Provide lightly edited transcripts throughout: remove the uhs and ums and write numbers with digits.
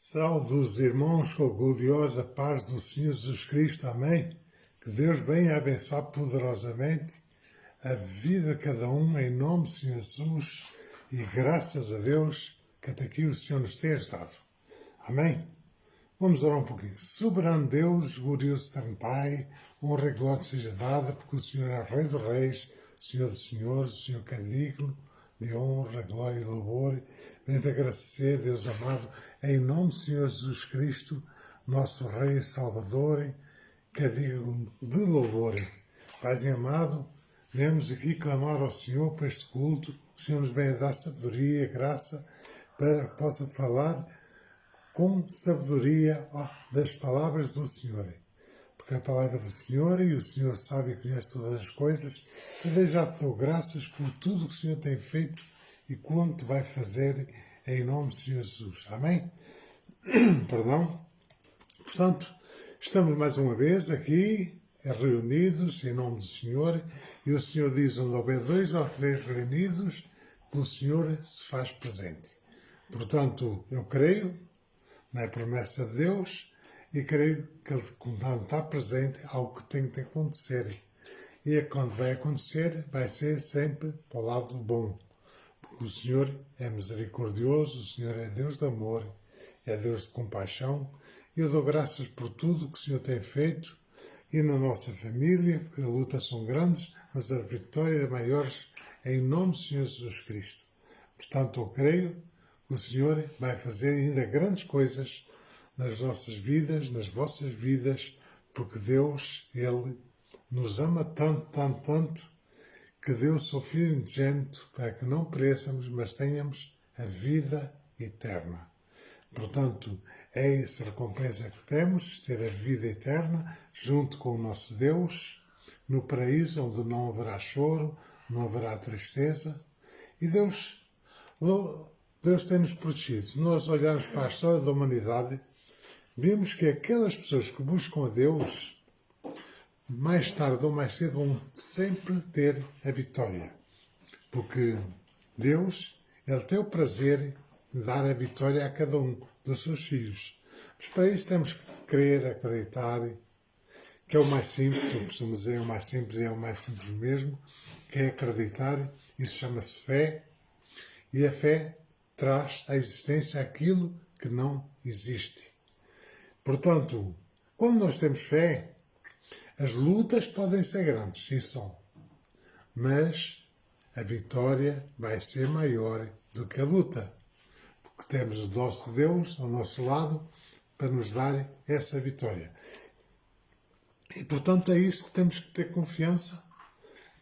Saúde os irmãos com a gloriosa paz do Senhor Jesus Cristo. Amém? Que Deus venha abençoar poderosamente a vida de cada um em nome do Senhor Jesus e graças a Deus que até aqui o Senhor nos tem ajudado. Amém? Vamos orar um pouquinho. Soberano Deus, glorioso eterno Pai, honra e glória seja dada porque o Senhor é Rei dos Reis, Senhor dos Senhores, o Senhor que é digno de honra, glória e louvor. Venho-te agradecer, Deus amado, em nome do Senhor Jesus Cristo, nosso Rei e Salvador, que é digno de louvor. Pai amado, viemos aqui clamar ao Senhor para este culto. O Senhor nos venha dar sabedoria, graça, para que possa falar com sabedoria das palavras do Senhor. Porque a palavra do Senhor e o Senhor sabe e conhece todas as coisas. Eu já te dou graças por tudo que o Senhor tem feito e quanto vai fazer em nome do Senhor Jesus. Amém? Perdão. Portanto, estamos mais uma vez aqui, reunidos em nome do Senhor, e o Senhor diz: onde houver 2 ou 3 reunidos, que o Senhor se faz presente. Portanto, eu creio na promessa de Deus e creio que Ele, quando está presente, algo que tem que acontecer. E quando vai acontecer, vai ser sempre para o lado bom. Porque o Senhor é misericordioso, o Senhor é Deus de amor, é Deus de compaixão. E eu dou graças por tudo que o Senhor tem feito e na nossa família, porque as lutas são grandes, mas as vitórias são maiores em nome do Senhor Jesus Cristo. Portanto, eu creio que o Senhor vai fazer ainda grandes coisas nas nossas vidas, nas vossas vidas, porque Deus, Ele nos ama tanto, tanto, tanto, que deu o seu Filho unigênito para que não pereçamos, mas tenhamos a vida eterna. Portanto, é essa a recompensa que temos, ter a vida eterna, junto com o nosso Deus, no paraíso onde não haverá choro, não haverá tristeza. E Deus tem-nos protegido. Se nós olharmos para a história da humanidade, vemos que aquelas pessoas que buscam a Deus, mais tarde ou mais cedo, vão sempre ter a vitória. Porque Deus, Ele tem o prazer de dar a vitória a cada um dos seus filhos. Mas para isso temos que crer, acreditar, que é o mais simples, eu costumo dizer, o mais simples é o mais simples mesmo, que é acreditar. Isso chama-se fé. E a fé traz à existência aquilo que não existe. Portanto, quando nós temos fé, as lutas podem ser grandes, e são. Mas a vitória vai ser maior do que a luta. Porque temos o nosso Deus ao nosso lado para nos dar essa vitória. E, portanto, é isso que temos que ter confiança.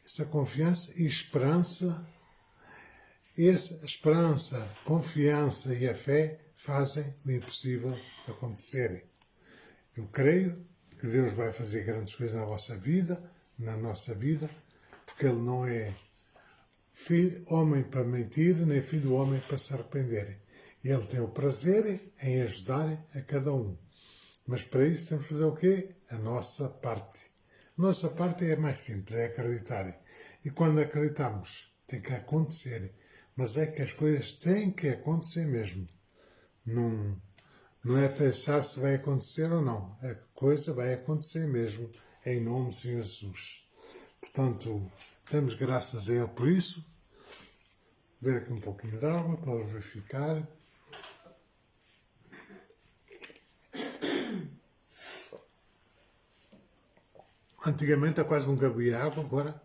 Essa confiança e esperança. Essa esperança, confiança e a fé fazem o impossível acontecer. Eu creio que Deus vai fazer grandes coisas na vossa vida, na nossa vida, porque Ele não é homem para mentir, nem filho do homem para se arrepender. Ele tem o prazer em ajudar a cada um. Mas para isso temos que fazer o quê? A nossa parte. A nossa parte é mais simples, é acreditar. E quando acreditamos, tem que acontecer. Mas é que as coisas têm que acontecer mesmo. Não é pensar se vai acontecer ou não. A coisa vai acontecer mesmo, em nome do Senhor Jesus. Portanto, damos graças a Ele por isso. Vou ver aqui um pouquinho de água para verificar. Antigamente eu quase nunca bebia água, agora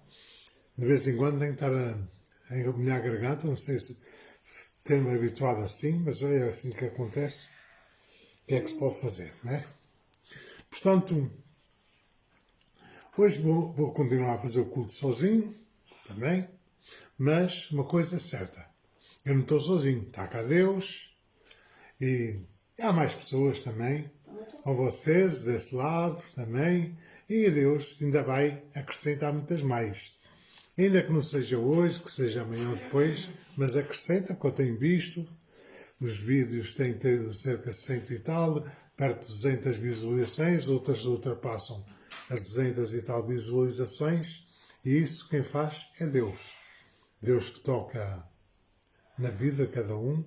de vez em quando tenho que estar a engolir a garganta. Não sei se ter-me habituado assim, mas é assim que acontece. O que é que se pode fazer, não é? Portanto, hoje vou continuar a fazer o culto sozinho, também, mas uma coisa é certa, eu não estou sozinho, está cá Deus e há mais pessoas também, com vocês desse lado também, e Deus ainda vai acrescentar muitas mais. Ainda que não seja hoje, que seja amanhã ou depois, mas acrescenta, porque eu tenho visto. Os vídeos têm tido cerca de 100 e tal, perto de 200 visualizações, outras ultrapassam as 200 e tal visualizações, e isso quem faz é Deus. Deus que toca na vida de cada um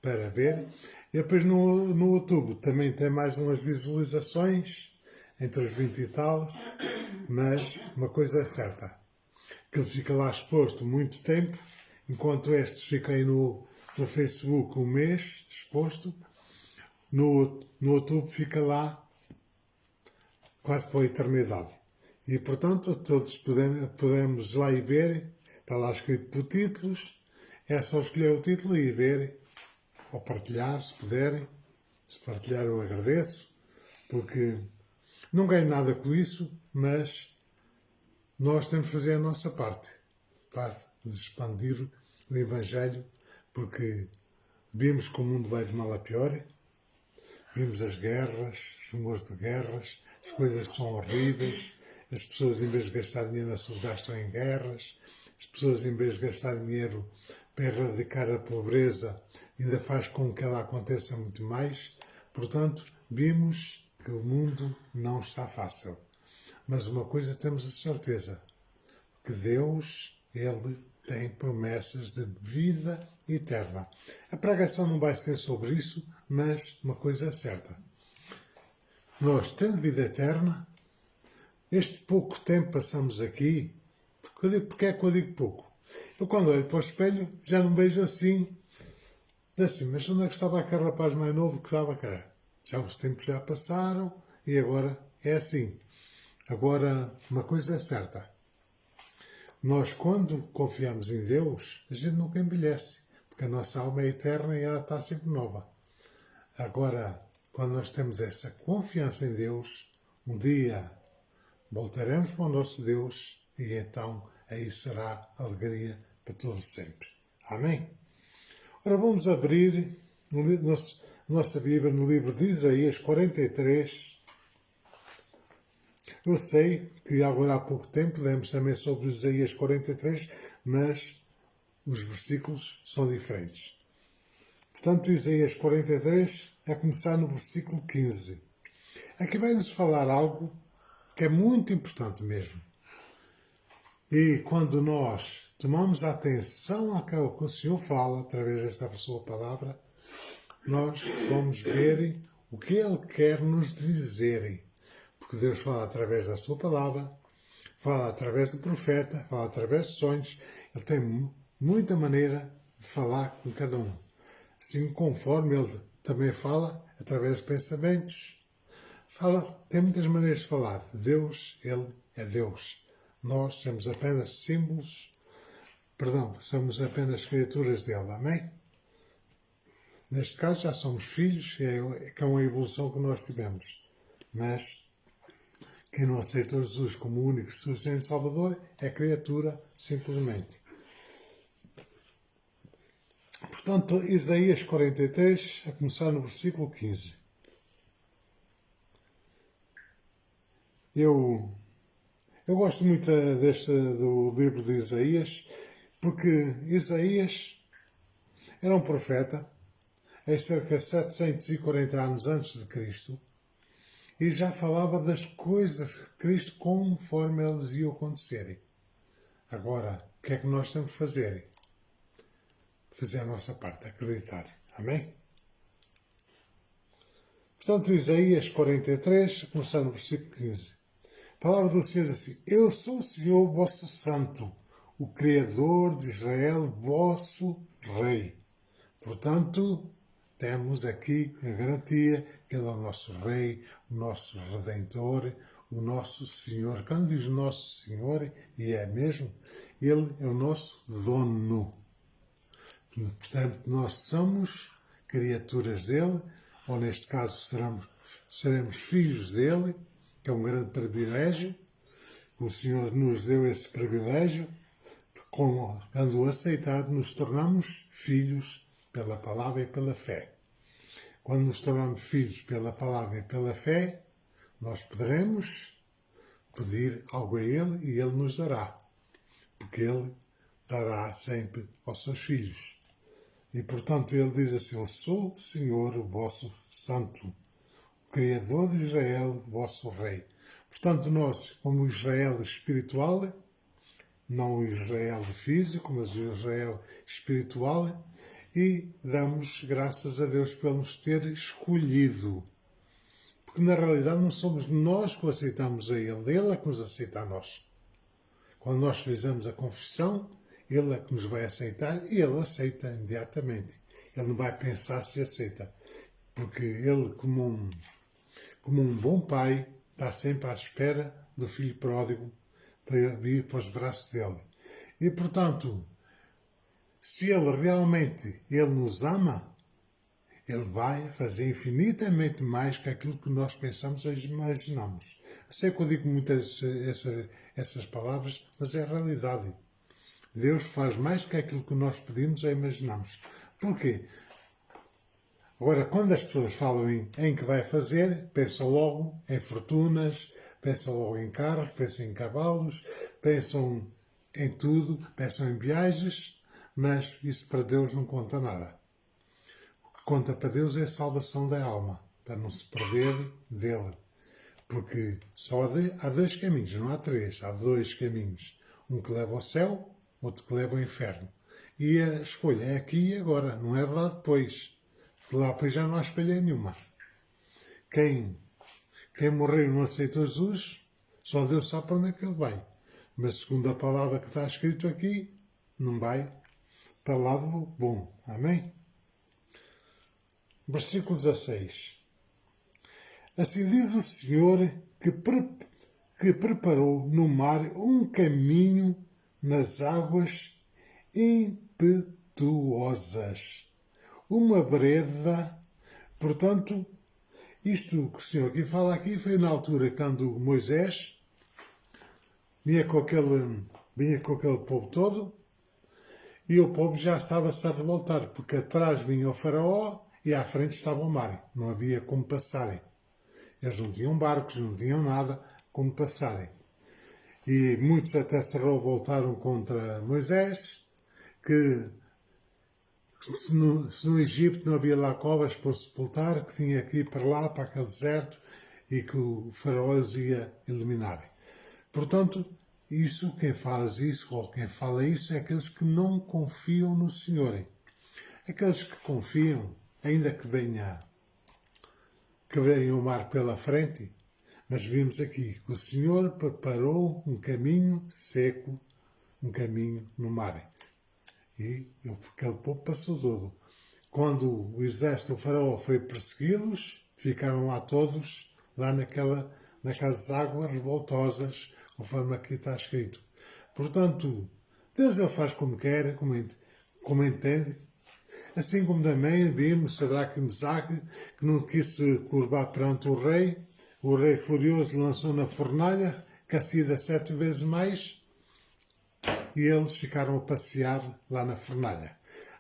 para ver. E depois no YouTube também tem mais umas visualizações, entre os 20 e tal, mas uma coisa é certa, que ele fica lá exposto muito tempo, enquanto estes ficam aí no Facebook um mês exposto, no YouTube fica lá quase para a eternidade. E, portanto, todos podemos lá ir ver, está lá escrito por títulos, é só escolher o título e ver, ou partilhar, se puderem. Se partilhar eu agradeço, porque não ganho nada com isso, mas nós temos que fazer a nossa parte para expandir o Evangelho, porque vimos que o mundo vai de mal a pior, vimos as guerras, os rumores de guerras, as coisas são horríveis, as pessoas, em vez de gastar dinheiro na sua, gastam em guerras, as pessoas, em vez de gastar dinheiro para erradicar a pobreza, ainda faz com que ela aconteça muito mais. Portanto, vimos que o mundo não está fácil. Mas uma coisa temos a certeza, que Deus, Ele tem promessas de vida eterna. A pregação não vai ser sobre isso, mas uma coisa é certa. Nós, tendo vida eterna, este pouco tempo passamos aqui, porque é que eu digo pouco? Eu quando olho para o espelho já não vejo assim, mas onde é que estava aquele rapaz mais novo que estava cá? Já os tempos já passaram e agora é assim. Agora, uma coisa é certa. Nós, quando confiamos em Deus, a gente nunca envelhece, porque a nossa alma é eterna e ela está sempre nova. Agora, quando nós temos essa confiança em Deus, um dia voltaremos para o nosso Deus e então aí será alegria para todos sempre. Amém? Ora, vamos abrir nossa Bíblia no livro de Isaías 43. Eu sei que agora há pouco tempo lemos também sobre Isaías 43, mas os versículos são diferentes. Portanto, Isaías 43 é começar no versículo 15. Aqui vai-nos falar algo que é muito importante mesmo. E quando nós tomamos atenção àquilo que o Senhor fala, através desta sua palavra, nós vamos ver o que Ele quer nos dizer. Porque Deus fala através da sua palavra, fala através do profeta, fala através de sonhos. Ele tem muita maneira de falar com cada um. Assim conforme Ele também fala através de pensamentos. Tem muitas maneiras de falar. Deus, Ele é Deus. Nós somos apenas somos apenas criaturas dele. Amém? Neste caso já somos filhos, que é uma evolução que nós tivemos. Mas quem não aceita Jesus como único suficiente Salvador é criatura, simplesmente. Portanto, Isaías 43, a começar no versículo 15. Eu gosto muito do livro de Isaías, porque Isaías era um profeta, em cerca de 740 anos antes de Cristo, e já falava das coisas de Cristo conforme eles iam acontecerem. Agora, o que é que nós temos que fazer? Fazer a nossa parte, acreditar. Amém? Portanto, Isaías 43, começando no versículo 15. A palavra do Senhor diz assim: Eu sou o Senhor vosso Santo, o Criador de Israel, vosso Rei. Portanto, temos aqui a garantia que Ele é o nosso Rei, o nosso Redentor, o nosso Senhor. Quando diz nosso Senhor, e é mesmo, Ele é o nosso dono. Portanto, nós somos criaturas dele, ou neste caso seremos filhos dele, que é um grande privilégio. O Senhor nos deu esse privilégio. Quando aceitado, nos tornamos filhos pela palavra e pela fé. Quando nos tornamos filhos pela palavra e pela fé, nós poderemos pedir algo a Ele e Ele nos dará. Porque Ele dará sempre aos seus filhos. E, portanto, Ele diz assim: Eu sou o Senhor, o vosso Santo, o Criador de Israel, o vosso Rei. Portanto, nós, como Israel espiritual, não o Israel físico, mas o Israel espiritual, e damos graças a Deus por nos ter escolhido. Porque na realidade não somos nós que o aceitamos a Ele é que nos aceita a nós. Quando nós fizemos a confissão, Ele é que nos vai aceitar e Ele aceita imediatamente. Ele não vai pensar se aceita. Porque Ele, como um bom pai, está sempre à espera do filho pródigo para vir para os braços dele. E, portanto, se Ele nos ama, Ele vai fazer infinitamente mais que aquilo que nós pensamos ou imaginamos. Eu sei que eu digo muitas essas palavras, mas é a realidade. Deus faz mais que aquilo que nós pedimos ou imaginamos. Porquê? Agora, quando as pessoas falam em que vai fazer, pensam logo em fortunas, pensam logo em carros, pensam em cavalos, pensam em tudo, pensam em viagens, mas isso para Deus não conta nada. O que conta para Deus é a salvação da alma, para não se perder dele. Porque há dois caminhos, não há três, há dois caminhos. Um que leva ao céu, outro que leva ao inferno. E a escolha é aqui e agora, não é de lá depois. De lá depois já não há escolha nenhuma. Quem morreu e não aceitou Jesus, só Deus sabe para onde é que ele vai. Mas segundo a palavra que está escrito aqui, não vai para o lado bom. Amém? Versículo 16. Assim diz o Senhor que preparou no mar um caminho nas águas impetuosas. Uma vereda. Portanto, isto que o Senhor aqui fala aqui foi na altura quando Moisés vinha com aquele povo todo e o povo já estava-se a revoltar, porque atrás vinha o faraó e à frente estava o mar. Não havia como passarem. Eles não tinham barcos, não tinham nada como passarem. E muitos até se revoltaram contra Moisés, que se no Egito não havia lá covas para sepultar, que tinha que ir para lá, para aquele deserto, e que o faraó os ia eliminar. Portanto, quem faz isso, ou quem fala isso, é aqueles que não confiam no Senhor. Aqueles que confiam, ainda que venha o mar pela frente, mas vimos aqui que o Senhor preparou um caminho seco, um caminho no mar. E aquele povo passou todo. Quando o exército do faraó foi persegui-los, ficaram lá todos, lá naquelas águas revoltosas, conforme aqui está escrito. Portanto, Deus ele faz como quer, como entende. Assim como também vimos Sadraque e Mesaque, que não quis se curvar perante o rei furioso lançou na fornalha, aquecida 7 vezes mais, e eles ficaram a passear lá na fornalha.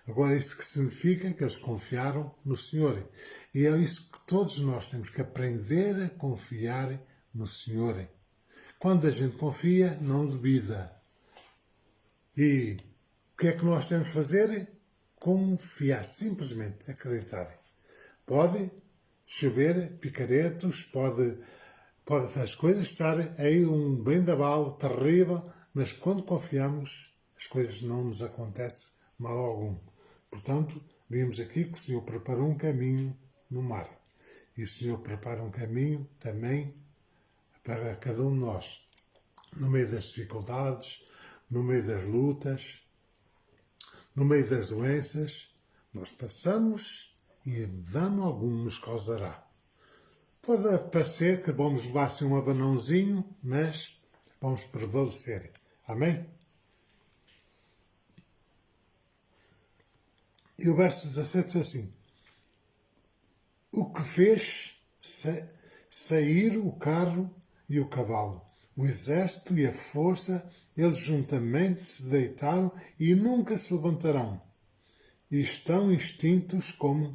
Agora, isso que significa que eles confiaram no Senhor. E é isso que todos nós temos que aprender a confiar no Senhor. Quando a gente confia, não duvida. E o que é que nós temos de fazer? Confiar, simplesmente acreditar. Pode chover picaretos, pode as coisas estar aí um vendaval terrível, mas quando confiamos, as coisas não nos acontecem mal algum. Portanto, vimos aqui que o Senhor preparou um caminho no mar. E o Senhor prepara um caminho também para cada um de nós. No meio das dificuldades, no meio das lutas, no meio das doenças, nós passamos e dano algum nos causará. Pode parecer que vamos levar assim um abanãozinho, mas vamos prevalecer. Amém? E o verso 17 diz assim: o que fez sair o carro e o cavalo, o exército e a força, eles juntamente se deitaram e nunca se levantarão. E estão extintos como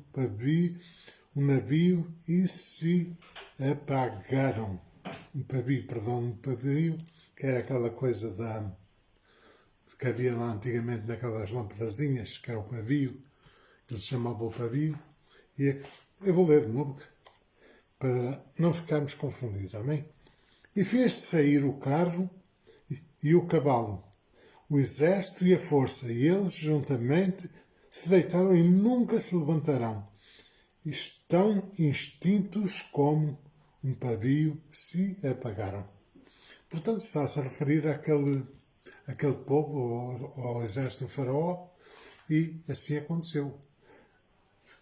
um navio e se apagaram. Um pavio, que era aquela coisa que havia lá antigamente naquelas lâmpadazinhas, que era o pavio, que eles chamavam o pavio. E eu vou ler de novo, para não ficarmos confundidos, amém? E fez sair o carro e o cavalo, o exército e a força, e eles juntamente se deitaram e nunca se levantarão. Estão extintos como um pavio, se apagaram. Portanto, está-se a referir àquele povo, ao exército do faraó, e assim aconteceu.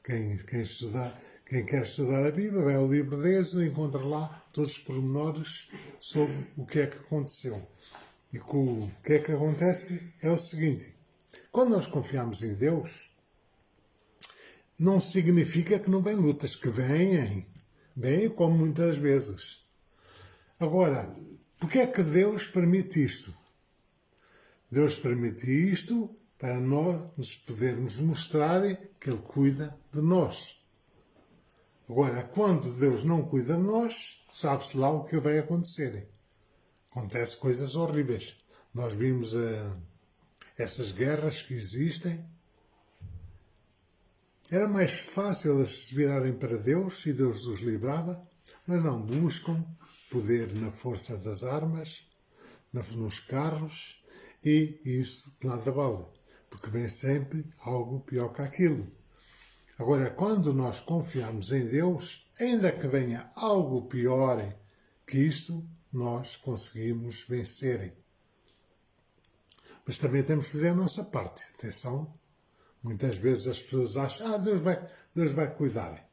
Quem quer estudar a Bíblia, vai ao livro de Êxodo e encontra lá todos os pormenores sobre o que é que aconteceu. E o que é que acontece é o seguinte: quando nós confiamos em Deus, não significa que não vêm lutas, que vêm como muitas vezes. Agora, porquê é que Deus permite isto? Deus permite isto para nós nos podermos mostrar que Ele cuida de nós. Agora, quando Deus não cuida de nós, sabe-se lá o que vai acontecer. Acontecem coisas horríveis. Nós vimos essas guerras que existem. Era mais fácil eles se virarem para Deus e Deus os livrava, mas não, buscam poder na força das armas, nos carros, e isso nada vale, porque vem sempre algo pior que aquilo. Agora, quando nós confiamos em Deus, ainda que venha algo pior que isso, nós conseguimos vencer. Mas também temos que fazer a nossa parte. Atenção, muitas vezes as pessoas acham, Deus vai cuidar.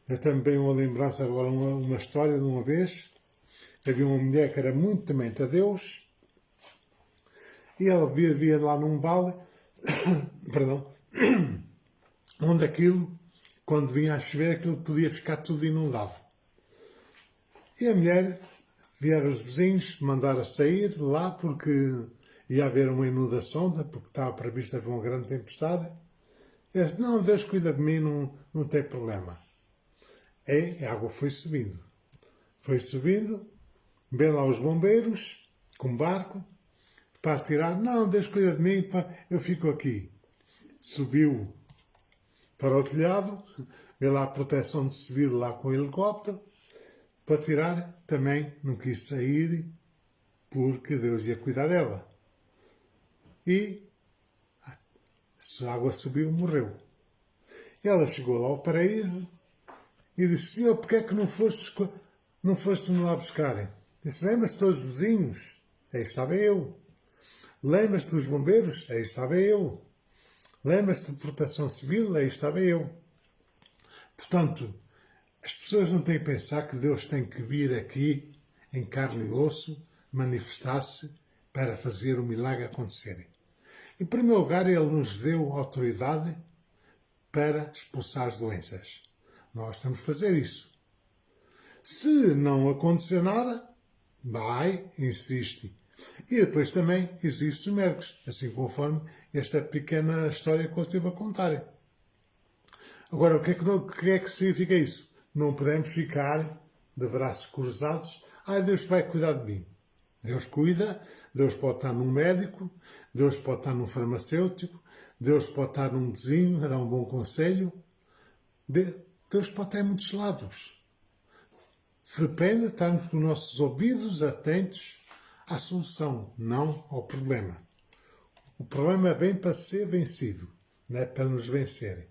Eu também uma lembrança agora, uma história de uma vez, havia uma mulher que era muito temente a Deus, e ela vivia lá num vale, perdão, onde aquilo, quando vinha a chover, aquilo podia ficar tudo inundado. E a mulher, vieram os vizinhos, mandaram sair de lá porque ia haver uma inundação, porque estava prevista haver uma grande tempestade. E disse, não, Deus cuida de mim, não tem problema. E a água foi subindo. Vêm lá os bombeiros, com barco, para tirar, não, Deus cuida de mim, eu fico aqui. Subiu para o telhado, vê lá a proteção civil lá com o helicóptero, para tirar, também não quis sair, porque Deus ia cuidar dela. E a água subiu, morreu. Ela chegou lá ao paraíso e disse, Senhor, porquê é que não foste-me lá buscarem? Disse, lembras-te dos vizinhos? Aí estava eu. Lembras-te dos bombeiros? Aí estava eu. Lembras-te de proteção civil? Aí estava eu. Portanto, as pessoas não têm que pensar que Deus tem que vir aqui, em carne e osso, manifestar-se para fazer o milagre acontecer. Em primeiro lugar, Ele nos deu autoridade para expulsar as doenças. Nós temos que fazer isso. Se não acontecer nada, insiste. E depois também existem os médicos, assim conforme esta pequena história que eu estive a contar. Agora, o que é que significa isso? Não podemos ficar de braços cruzados. Deus vai cuidar de mim. Deus cuida, Deus pode estar num médico, Deus pode estar num farmacêutico, Deus pode estar num vizinho a dar um bom conselho. Deus pode estar em muitos lados. Depende de estarmos com os nossos ouvidos atentos à solução, não ao problema. O problema vem para ser vencido, não é para nos vencerem.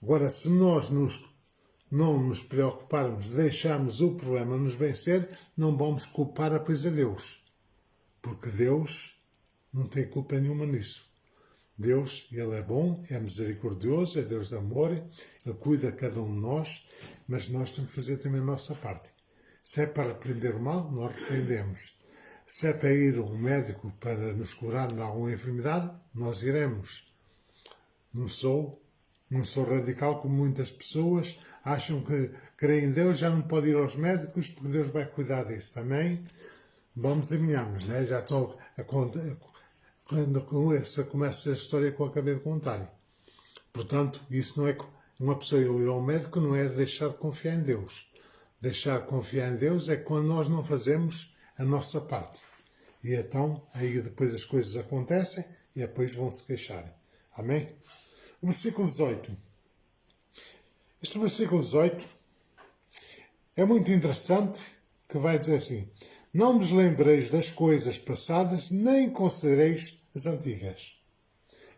Agora, se nós não nos preocuparmos, deixarmos o problema nos vencer, não vamos culpar apenas a Deus. Porque Deus não tem culpa nenhuma nisso. Deus, Ele é bom, é misericordioso, é Deus de amor, Ele cuida de cada um de nós, mas nós temos que fazer também a nossa parte. Se é para repreender o mal, nós repreendemos. Se é para ir a um médico para nos curar de alguma enfermidade, nós iremos. Não sou radical como muitas pessoas acham que creem em Deus, já não pode ir aos médicos porque Deus vai cuidar disso também. Vamos e venhamos, né? Já estou a contar, quando começa a história que eu acabei de contar. Portanto, isso não é uma pessoa ir ao médico, não é deixar de confiar em Deus. Deixar de confiar em Deus é quando nós não fazemos a nossa parte. E então, aí depois as coisas acontecem e depois vão se queixar. Amém? O versículo 18. Este versículo 18 é muito interessante, que vai dizer assim: não vos lembreis das coisas passadas, nem considereis as antigas.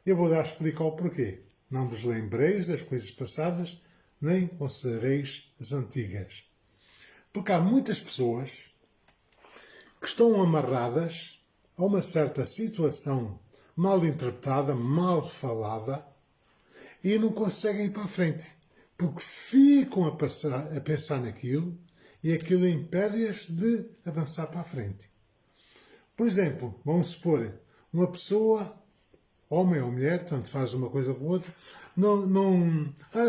Eu vou dar a explicar o porquê. Não vos lembreis das coisas passadas, nem considereis as antigas. Porque há muitas pessoas que estão amarradas a uma certa situação mal interpretada, mal falada, e não conseguem ir para a frente. Porque ficam a pensar naquilo e aquilo impede-as de avançar para a frente. Por exemplo, vamos supor, uma pessoa, homem ou mulher, tanto faz uma coisa com outra,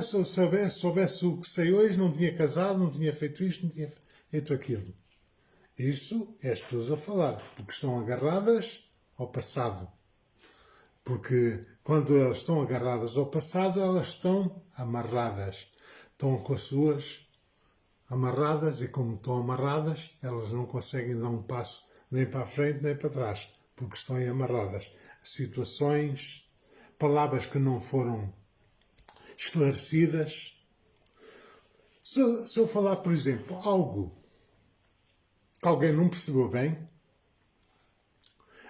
se eu soubesse o que sei hoje, não tinha casado, não tinha feito isto, não tinha feito aquilo. Isso é as pessoas a falar, porque estão agarradas ao passado. Porque quando elas estão agarradas ao passado, elas estão amarradas. Estão com as suas amarradas e como estão amarradas, elas não conseguem dar um passo nem para a frente nem para trás, porque estão amarradas. Situações, palavras que não foram esclarecidas. Se eu falar, por exemplo, algo que alguém não percebeu bem,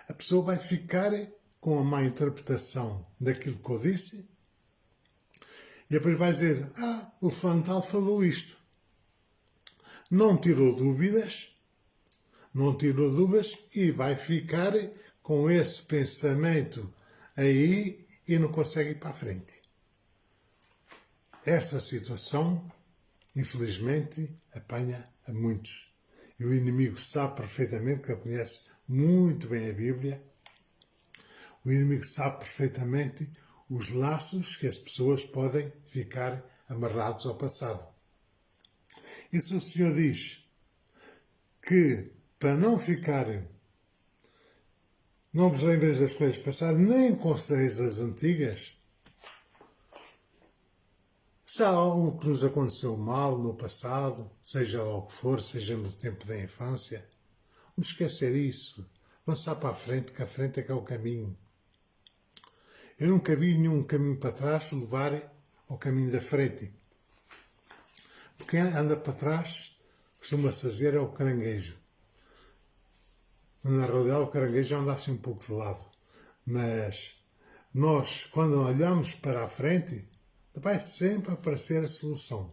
a pessoa vai ficar com a má interpretação daquilo que eu disse e depois vai dizer, o fulano tal falou isto. Não tirou dúvidas e vai ficar com esse pensamento aí e não consegue ir para a frente. Essa situação, infelizmente, apanha a muitos. E o inimigo sabe perfeitamente, que ele conhece muito bem a Bíblia, o inimigo sabe perfeitamente os laços que as pessoas podem ficar amarrados ao passado. E se o Senhor diz que para não ficarem, não vos lembreis das coisas passadas, nem considereis as antigas, se há algo que nos aconteceu mal no passado, seja lá o que for, seja no tempo da infância, vamos esquecer isso, avançar para a frente, que a frente é que é o caminho. Eu nunca vi nenhum caminho para trás levar ao caminho da frente. Quem anda para trás, costuma-se dizer, é o caranguejo. Na realidade, o caranguejo anda assim um pouco de lado. Mas nós, quando olhamos para a frente, vai sempre aparecer a solução.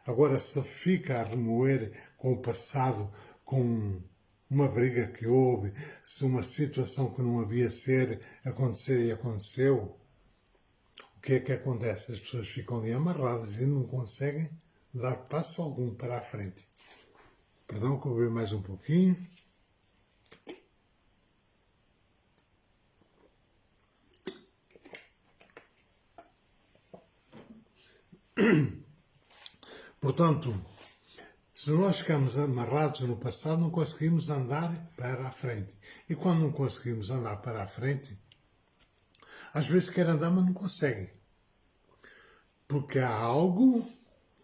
Agora, se fica a remoer com o passado, com uma briga que houve, se uma situação que não havia ser acontecer e aconteceu, o que é que acontece? As pessoas ficam ali amarradas e não conseguem dar passo algum para a frente. Perdão que eu vou ver mais um pouquinho. Portanto, se nós ficamos amarrados no passado, não conseguimos andar para a frente. E quando não conseguimos andar para a frente, às vezes quer andar, mas não consegue. Porque há algo,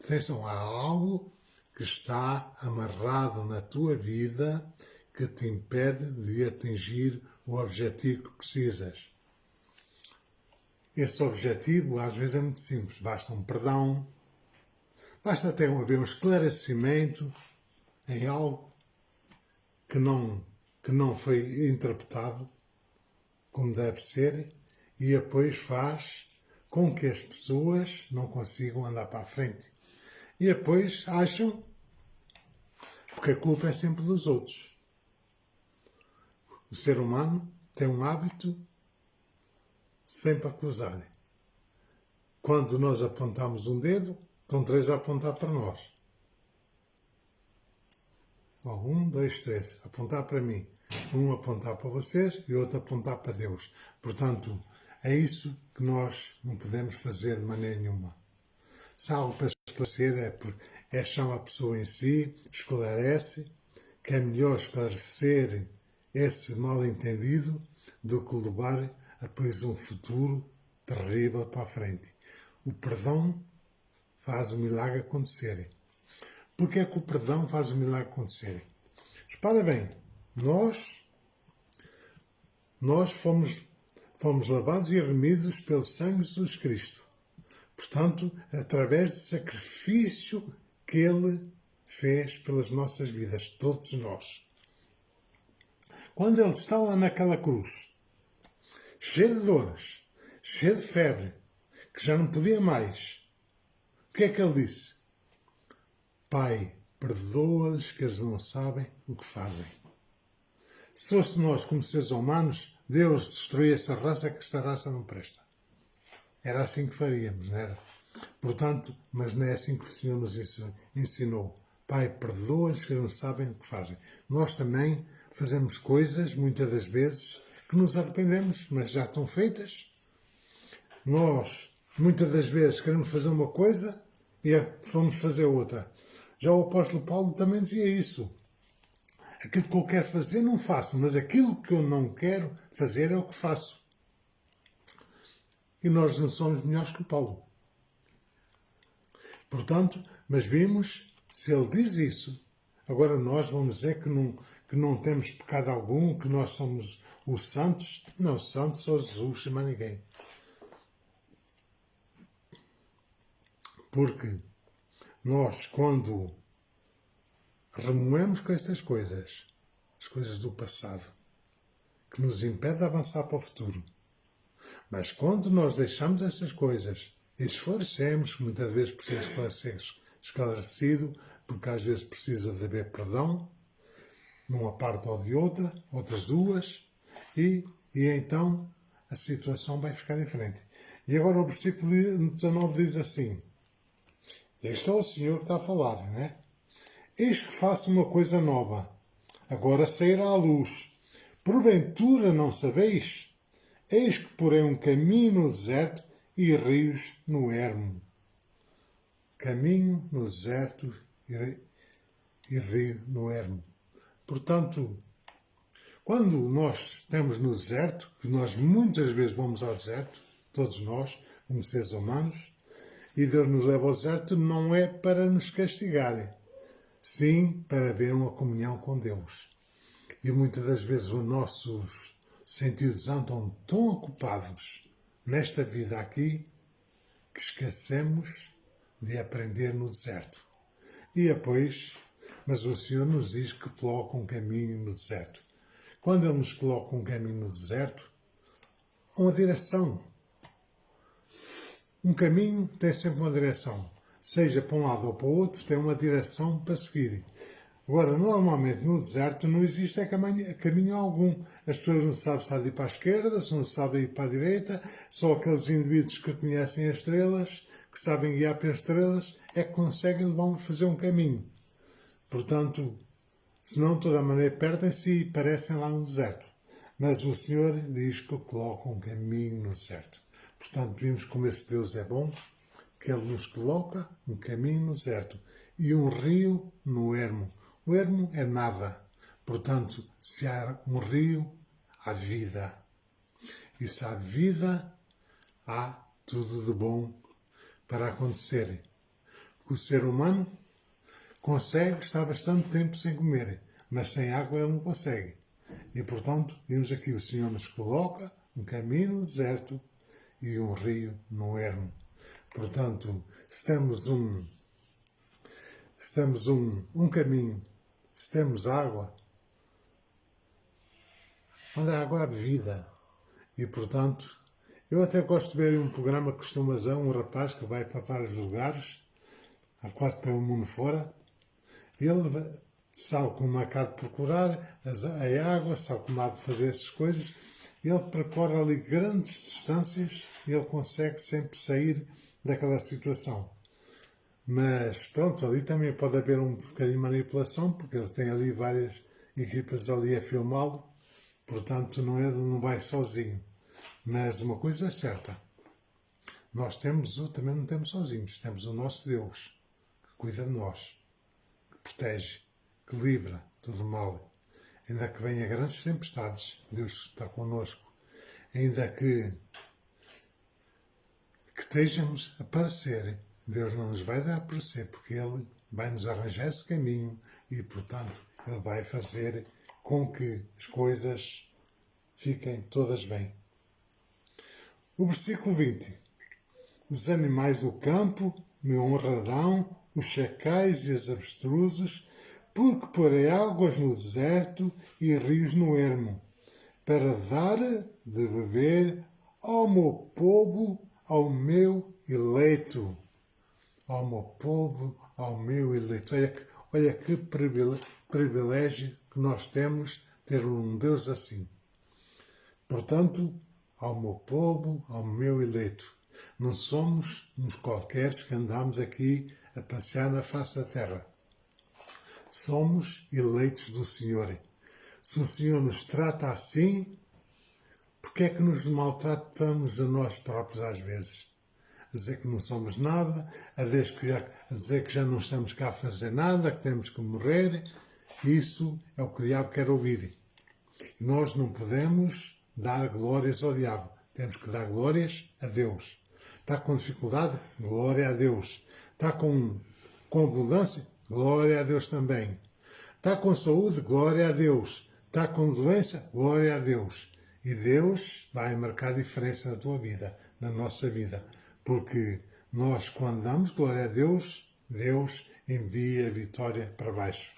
atenção, há algo que está amarrado na tua vida que te impede de atingir o objetivo que precisas. Esse objetivo, às vezes, é muito simples. Basta um perdão, basta até haver um esclarecimento em algo que não foi interpretado como deve ser e depois faz com que as pessoas não consigam andar para a frente. E depois acham, porque a culpa é sempre dos outros. O ser humano tem um hábito sempre a acusar. Quando nós apontamos um dedo, estão três a apontar para nós. 1, 2, 3. Apontar para mim. Um apontar para vocês e outro apontar para Deus. Portanto, é isso que nós não podemos fazer de maneira nenhuma. Se há algo para esclarecer, chama a pessoa em si, esclarece, que é melhor esclarecer esse mal-entendido do que levar depois um futuro terrível para a frente. O perdão faz o milagre acontecer. Porquê é que o perdão faz o milagre acontecer? Repara bem, nós fomos lavados e remidos pelo sangue de Jesus Cristo. Portanto, através do sacrifício que Ele fez pelas nossas vidas, todos nós. Quando Ele está lá naquela cruz, cheio de dores, cheio de febre, que já não podia mais. O que é que ele disse? Pai, perdoa-lhes que eles não sabem o que fazem. Se fosse nós como seres humanos, Deus destruía essa raça, que esta raça não presta. Era assim que faríamos, não era? Portanto, mas não é assim que o Senhor nos ensinou. Pai, perdoa-lhes que não sabem o que fazem. Nós também fazemos coisas, muitas das vezes, que nos arrependemos, mas já estão feitas. Nós, muitas das vezes, queremos fazer uma coisa e vamos fazer outra. Já o apóstolo Paulo também dizia isso. Aquilo que eu quero fazer não faço, mas aquilo que eu não quero fazer é o que faço. E nós não somos melhores que Paulo. Portanto, mas vimos, se ele diz isso, agora nós vamos dizer que não temos pecado algum, que nós somos os santos. Não, os santos são Jesus e mais ninguém. Porque nós, quando remoemos com estas coisas, as coisas do passado, que nos impedem de avançar para o futuro, mas quando nós deixamos estas coisas e esclarecemos, que muitas vezes precisa ser esclarecido, porque às vezes precisa de haver perdão, numa parte ou de outra, outras duas, e então a situação vai ficar diferente. E agora o versículo 19 diz assim, este é o Senhor que está a falar, não é? Eis que faço uma coisa nova, agora sairá à luz. Porventura não sabeis? Eis que porei um caminho no deserto e rios no ermo. Caminho no deserto e rio no ermo. Portanto, quando nós estamos no deserto, que nós muitas vezes vamos ao deserto, todos nós, como seres humanos, e Deus nos leva ao deserto, não é para nos castigarem, sim para haver uma comunhão com Deus. E muitas das vezes os nossos sentidos andam tão ocupados nesta vida aqui que esquecemos de aprender no deserto. E depois, mas o Senhor nos diz que coloca um caminho no deserto. Quando Ele nos coloca um caminho no deserto, há uma direção. Um caminho tem sempre uma direção. Seja para um lado ou para o outro, tem uma direção para seguir. Agora, normalmente no deserto não existe caminho algum. As pessoas não sabem se há de ir para a esquerda, se não sabem ir para a direita. Só aqueles indivíduos que conhecem as estrelas, que sabem guiar para as estrelas, é que conseguem fazer um caminho. Portanto, senão de toda a maneira perdem-se e parecem lá no deserto. Mas o Senhor diz que coloca um caminho no deserto. Portanto, vimos como esse Deus é bom, que Ele nos coloca um caminho no deserto e um rio no ermo. O ermo é nada. Portanto, se há um rio, há vida. E se há vida, há tudo de bom para acontecer. Porque o ser humano consegue estar bastante tempo sem comer, mas sem água ele não consegue. E, portanto, vimos aqui, o Senhor nos coloca um caminho no deserto e um rio no ermo. Portanto, se temos um caminho, se temos água, onde há água há vida. E, portanto, eu até gosto de ver um programa que costuma usar um rapaz que vai para vários lugares, quase pelo mundo fora. Ele sabe como há de procurar a água, sabe como há de fazer essas coisas. Ele percorre ali grandes distâncias e ele consegue sempre sair daquela situação. Mas pronto, ali também pode haver um bocadinho de manipulação, porque ele tem ali várias equipas ali a filmá-lo, portanto não vai sozinho. Mas uma coisa é certa, nós também não temos sozinhos, temos o nosso Deus, que cuida de nós, que protege, que livra todo o mal. Ainda que venha grandes tempestades, Deus está connosco. Ainda que estejamos a parecer, Deus não nos vai dar a parecer, porque Ele vai nos arranjar esse caminho e, portanto, Ele vai fazer com que as coisas fiquem todas bem. O versículo 20. Os animais do campo me honrarão, os chacais e as avestruzes, porque porei águas no deserto e rios no ermo, para dar de beber ao meu povo ao meu eleito, ao meu povo, ao meu eleito. Olha que privilégio que nós temos ter um Deus assim. Portanto, ao meu povo, ao meu eleito. Não somos uns qualqueres que andamos aqui a passear na face da terra. Somos eleitos do Senhor. Se o Senhor nos trata assim, porque é que nos maltratamos a nós próprios às vezes? A dizer que não somos nada, a dizer que já não estamos cá a fazer nada, que temos que morrer. Isso é o que o diabo quer ouvir. E nós não podemos dar glórias ao diabo. Temos que dar glórias a Deus. Está com dificuldade? Glória a Deus. Está com abundância? Glória a Deus também. Está com saúde? Glória a Deus. Está com doença? Glória a Deus. E Deus vai marcar diferença na tua vida, na nossa vida. Porque nós, quando damos glória a Deus, Deus envia a vitória para baixo.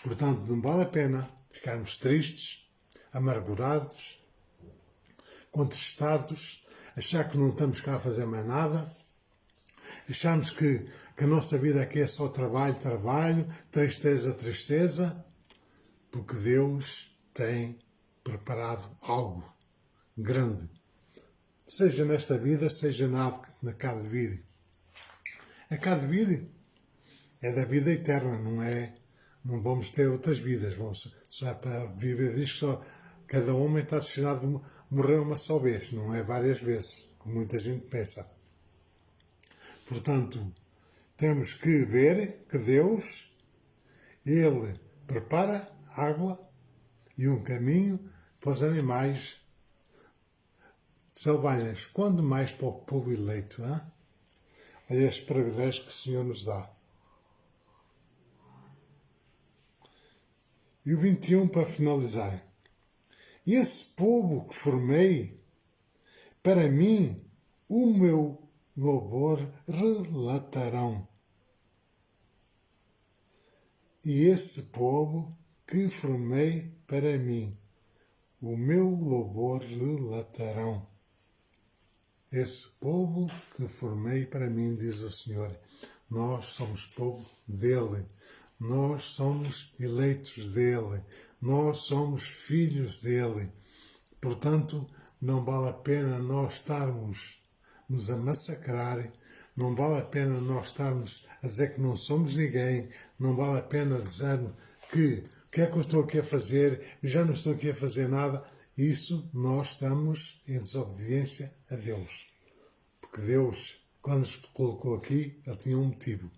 Portanto, não vale a pena ficarmos tristes, amargurados, contristados, achar que não estamos cá a fazer mais nada, acharmos que a nossa vida aqui é só trabalho, trabalho, tristeza, tristeza, porque Deus tem preparado algo grande. Seja nesta vida, seja na cá de vir. A cá de vir é da vida eterna, não é? Não vamos ter outras vidas. Vamos só para viver disto, só cada homem está destinado a morrer uma só vez, não é várias vezes, como muita gente pensa. Portanto, temos que ver que Deus, Ele prepara água e um caminho para os animais selvagens, quando mais para o povo eleito. Hein? É este privilégio que o Senhor nos dá. E o 21 para finalizar. E esse povo que formei, para mim, o meu louvor relatarão. E esse povo que formei para mim, o meu louvor relatarão. Esse povo que formei para mim, diz o Senhor. Nós somos povo dele. Nós somos eleitos dele. Nós somos filhos dele. Portanto, não vale a pena nós estarmos a massacrar. Não vale a pena nós estarmos a dizer que não somos ninguém. Não vale a pena dizer que o que é que eu estou aqui a fazer? Eu já não estou aqui a fazer nada. Isso nós estamos em desobediência a Deus. Porque Deus, quando nos colocou aqui, Ele tinha um motivo.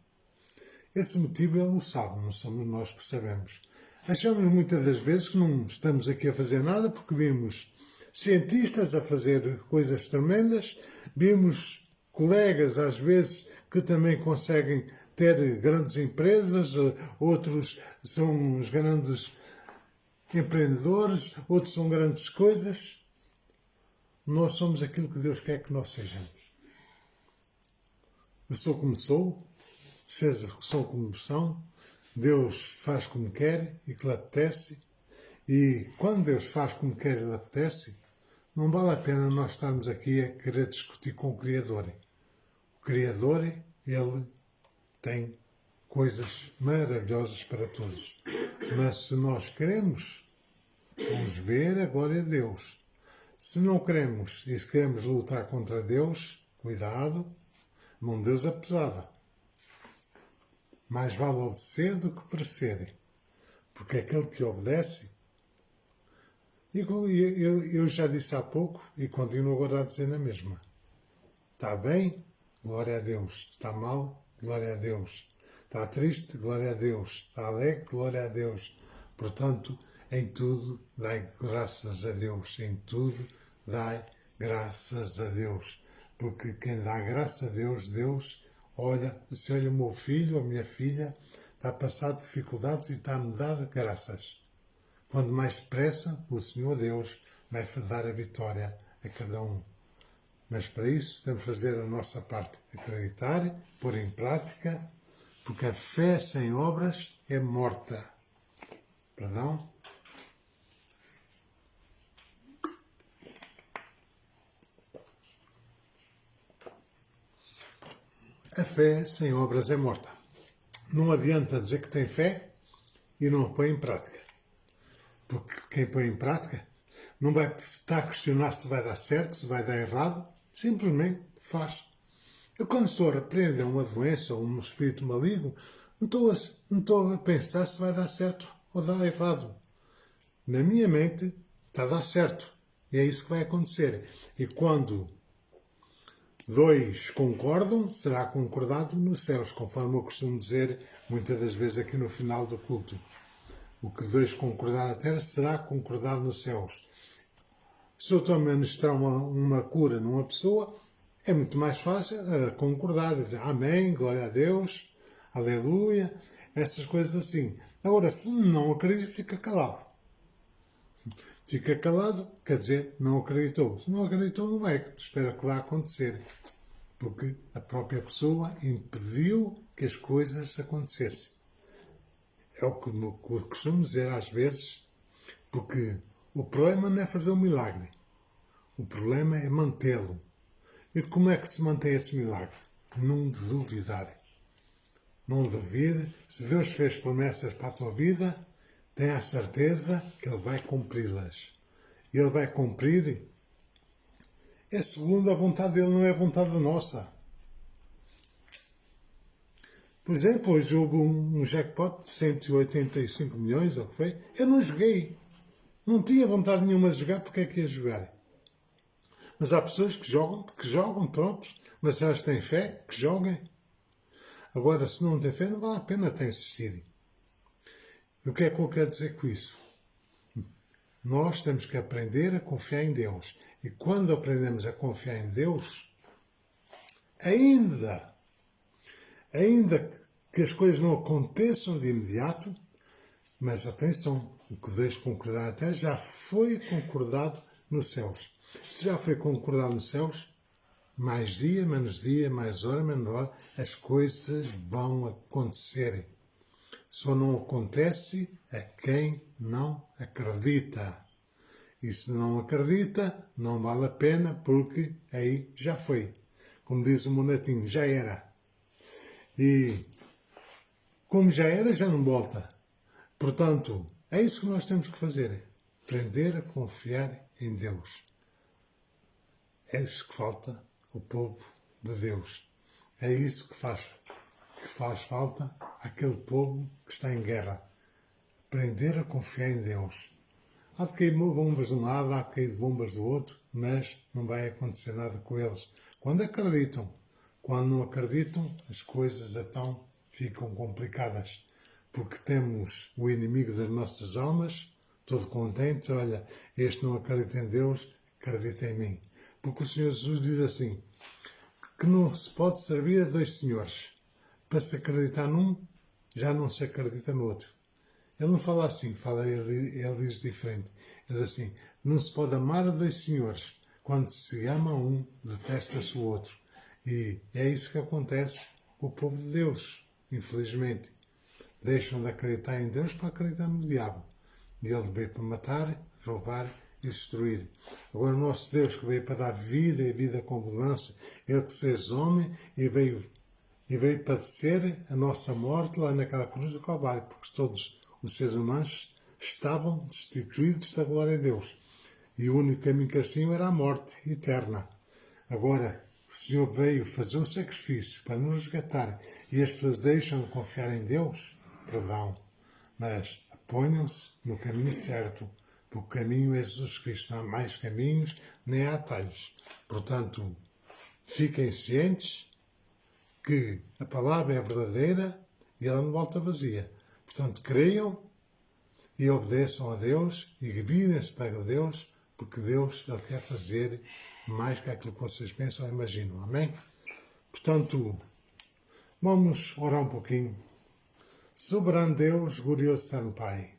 Esse motivo Ele não sabe, não somos nós que sabemos. Achamos muitas das vezes que não estamos aqui a fazer nada porque vimos cientistas a fazer coisas tremendas, vimos colegas às vezes que também conseguem ter grandes empresas, outros são os grandes empreendedores, outros são grandes coisas. Nós somos aquilo que Deus quer que nós sejamos. Eu sou como sou, sou como são, Deus faz como quer e que lhe apetece, e quando Deus faz como quer e lhe apetece, não vale a pena nós estarmos aqui a querer discutir com o Criador. O Criador, Ele tem coisas maravilhosas para todos. Mas se nós queremos, vamos ver a glória de Deus. Se não queremos e se queremos lutar contra Deus, cuidado, mão de Deus é pesada. Mais vale obedecer do que parecer. Porque aquele que obedece, eu já disse há pouco e continuo agora a dizer na mesma. Está bem? Glória a Deus. Está mal? Glória a Deus. Está triste? Glória a Deus. Está alegre? Glória a Deus. Portanto, em tudo dai graças a Deus. Em tudo dai graças a Deus. Porque quem dá graça a Deus, Deus olha, se olha o meu filho ou a minha filha, está a passar dificuldades e está a me dar graças. Quando mais depressa, o Senhor Deus vai dar a vitória a cada um. Mas para isso temos de fazer a nossa parte. Acreditar, pôr em prática, porque a fé sem obras é morta. Perdão? A fé sem obras é morta. Não adianta dizer que tem fé e não a põe em prática. Porque quem põe em prática não vai estar a questionar se vai dar certo, se vai dar errado. Simplesmente faz. Eu, quando estou a repreender uma doença ou um espírito maligno, não estou a pensar se vai dar certo ou dar errado. Na minha mente está a dar certo. E é isso que vai acontecer. E quando dois concordam, será concordado nos céus, conforme eu costumo dizer muitas das vezes aqui no final do culto. O que dois concordar na terra será concordado nos céus. Se eu estou a ministrar uma cura numa pessoa, é muito mais fácil concordar, dizer amém, glória a Deus, aleluia, essas coisas assim. Agora, se não acredita, fica calado. Fica calado, quer dizer, não acreditou. Se não acreditou, não vai. Espera que vá acontecer. Porque a própria pessoa impediu que as coisas acontecessem. É o que eu costumo dizer às vezes, porque o problema não é fazer um milagre. O problema é mantê-lo. E como é que se mantém esse milagre? Não duvidar. Não duvide. Se Deus fez promessas para a tua vida, tenha a certeza que Ele vai cumpri-las. E Ele vai cumprir é segundo a vontade dele, não é a vontade nossa. Por exemplo, hoje houve um jackpot de 185 milhões, ou o que foi. Eu não joguei. Não tinha vontade nenhuma de jogar, porque é que ia jogar? Mas há pessoas que jogam, pronto. Mas se elas têm fé, que joguem. Agora, se não têm fé, não vale a pena ter insistido. E o que é que eu quero dizer com isso? Nós temos que aprender a confiar em Deus. E quando aprendemos a confiar em Deus, ainda que as coisas não aconteçam de imediato, mas atenção, o que Deus concordar até já foi concordado nos céus. Se já foi concordado nos céus, mais dia, mais hora, menos hora, as coisas vão acontecer. Só não acontece a quem não acredita. E se não acredita, não vale a pena, porque aí já foi. Como diz o monetinho, já era. E como já era, já não volta. Portanto, é isso que nós temos que fazer. Aprender a confiar em Deus. É isso que falta ao povo de Deus. É isso que faz falta àquele povo que está em guerra. Aprender a confiar em Deus. Há de cair bombas de um lado, há de cair bombas do outro, mas não vai acontecer nada com eles. Quando acreditam. Quando não acreditam, as coisas então ficam complicadas. Porque temos o inimigo das nossas almas, todo contente, olha, este não acredita em Deus, acredita em mim. Porque o Senhor Jesus diz assim, que não se pode servir a dois senhores. Para se acreditar num, já não se acredita no outro. Ele não fala assim, ele diz diferente. Ele diz assim, não se pode amar a dois senhores. Quando se ama um, detesta-se o outro. E é isso que acontece com o povo de Deus, infelizmente. Deixam de acreditar em Deus para acreditar no diabo. E ele veio para matar, roubar e destruir. Agora o nosso Deus que veio para dar vida e vida com abundância, ele que se fez homem e veio padecer a nossa morte lá naquela cruz do Calvário, porque todos os seres humanos estavam destituídos da glória de Deus. E o único caminho que eles tinham era a morte eterna. Agora, o Senhor veio fazer um sacrifício para nos resgatar e as pessoas deixam de confiar em Deus, perdão, mas ponham-se no caminho certo, porque o caminho é Jesus Cristo, não há mais caminhos, nem há atalhos. Portanto, fiquem cientes que a palavra é verdadeira e ela não volta vazia. Portanto, creiam e obedeçam a Deus e virem-se para Deus, porque Deus ele quer fazer mais que aquilo que vocês pensam ou imaginam. Amém? Portanto, vamos orar um pouquinho. Soberano Deus, glorioso eterno Pai,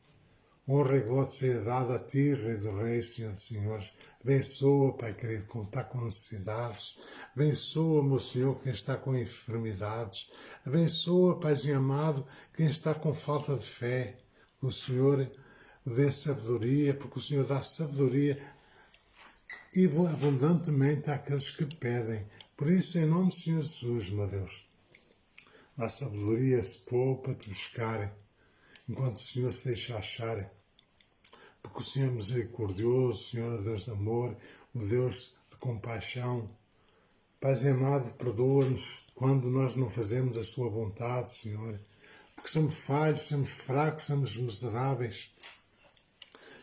honra e glória seja dada a Ti, Rei dos Reis, Senhor dos Senhores. Abençoa, Pai querido, quem está com necessidades. Abençoa, meu Senhor, quem está com enfermidades. Abençoa, Paizinho amado, quem está com falta de fé. Que o Senhor dê sabedoria, porque o Senhor dá sabedoria e abundantemente àqueles que pedem. Por isso, em nome do Senhor Jesus, meu Deus, dá sabedoria a esse povo para te buscarem, enquanto o Senhor se deixa acharem. Porque o Senhor é misericordioso, o Senhor é Deus de amor, o Deus de compaixão. Pai amado, perdoa-nos quando nós não fazemos a Sua vontade, Senhor. Porque somos falhos, somos fracos, somos miseráveis.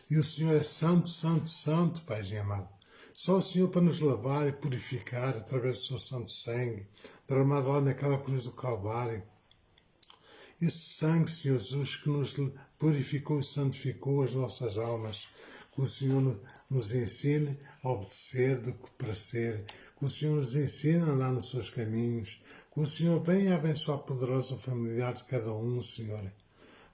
E o Senhor é santo, santo, santo, Pai amado. Só o Senhor para nos lavar e purificar através do seu santo sangue, derramado lá naquela cruz do Calvário. Esse sangue, Senhor Jesus, que nos purificou e santificou as nossas almas. Que o Senhor nos ensine a obedecer do que para ser. Que o Senhor nos ensine a andar nos seus caminhos. Que o Senhor venha abençoar a poderosa familiar de cada um, Senhor.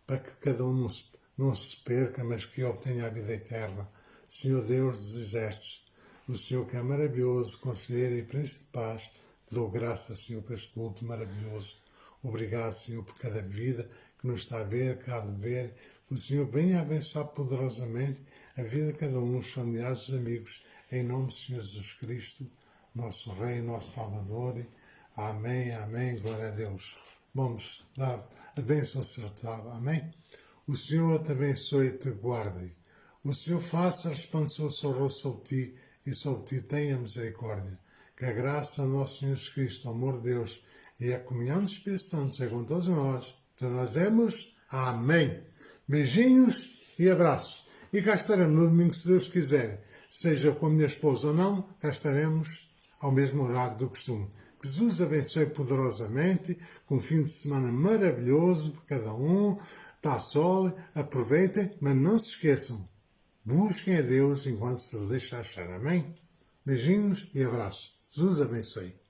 Para que cada um não se perca, mas que obtenha a vida eterna. Senhor Deus dos exércitos, o Senhor que é maravilhoso, conselheiro e príncipe de paz, te dou graças, Senhor, por este culto maravilhoso. Obrigado, Senhor, por cada vida que nos está a ver, que há de ver. Que o Senhor venha abençoar poderosamente a vida de cada um, os familiares, os amigos, em nome do Senhor Jesus Cristo, nosso Rei, nosso Salvador. Amém, amém, glória a Deus. Vamos dar a bênção acertada, amém? O Senhor te abençoe e te guarde. O Senhor faça resplandecer o seu rosto sobre ti e sobre ti tenha misericórdia. Que a graça do nosso Senhor Jesus Cristo, o amor de Deus e a comunhão do Espírito Santo seja com todos nós. Então nós vemos. Amém. Beijinhos e abraços. E cá estaremos no domingo, se Deus quiser. Seja com a minha esposa ou não, cá estaremos ao mesmo horário do costume. Que Jesus abençoe poderosamente, com um fim de semana maravilhoso para cada um. Está sol, aproveitem, mas não se esqueçam. Busquem a Deus enquanto se deixa achar. Amém? Beijinhos e abraços. Jesus abençoe.